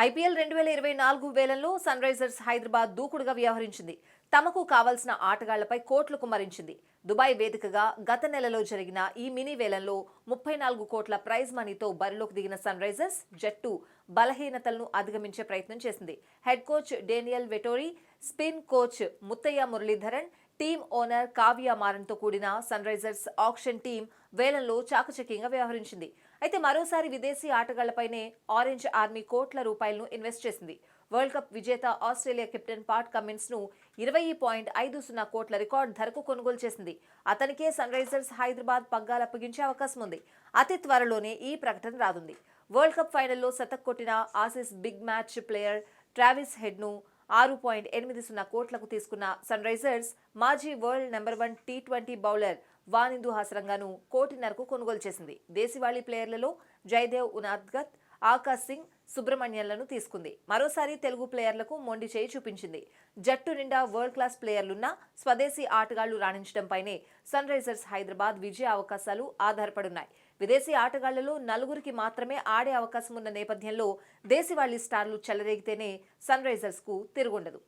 IPL 2024 వేలంలో sun Risers Hyderabad దూకుడుగా వ్యవహరించింది. తమకు కావాల్సిన ఆటగాళ్లపై కోట్లు కుమ్మరించింది. దుబాయ్ వేదికగా గత నెలలో జరిగిన ఈ మినీ వేలంలో 34 కోట్ల ప్రైజ్ మనీతో బరిలోకి దిగిన సన్ రైజర్స్ జట్టు బలహీనతలను అధిగమించే ప్రయత్నం చేసింది. Head coach Daniel Vettori, spin coach Muttiah Muralitharan, team owner Kavya మారన్తో కూడిన సన్ రైజర్స్ ఆక్షన్ టీం వేలంలో చాకచక్యంగా వ్యవహరించింది. అయితే మరోసారి విదేశీ ఆటగాళ్లపైనే ఆరెంజ్ ఆర్మీ కోట్ల రూపాయలను ఇన్వెస్ట్ చేసింది. వరల్డ్ కప్ విజేత ఆస్ట్రేలియా కెప్టెన్ పాట్ కమిన్స్ ను 20.50 కోట్ల రికార్డ్ ధరకు కొనుగోలు చేసింది. అతనికే సన్ రైజర్స్ హైదరాబాద్ పగ్గాలప్పగించే అవకాశం ఉంది. అతి త్వరలోనే ఈ ప్రకటన రానుంది. వరల్డ్ కప్ ఫైనల్లో శతక్ కొట్టిన Aussies big match player Travis Head ను 6.80 కోట్లకు తీసుకున్న సన్ రైజర్స్ మాజీ వరల్డ్ నెంబర్ 1 టీ20 బౌలర్ వానిందు హాసరంగాను 1.5 కోట్లకు కొనుగోలు చేసింది. దేశవాళీ ప్లేయర్లలో జయదేవ్ ఉనాద్గత్, ఆకాశ్ సింగ్, సుబ్రహ్మణ్యంలను తీసుకుంది. మరోసారి తెలుగు ప్లేయర్లకు మొండి చేయి చూపించింది. జట్టు నిండా వరల్డ్ క్లాస్ ప్లేయర్లున్న స్వదేశీ ఆటగాళ్లు రాణించడంపైనే సన్ రైజర్స్ హైదరాబాద్ విజయ అవకాశాలు ఆధారపడున్నాయి. విదేశీ ఆటగాళ్లలో 4 మాత్రమే ఆడే అవకాశం ఉన్న నేపథ్యంలో దేశవాళీ స్టార్లు చెలరేగితేనే సన్ రైజర్స్ కు తిరుగుండదు.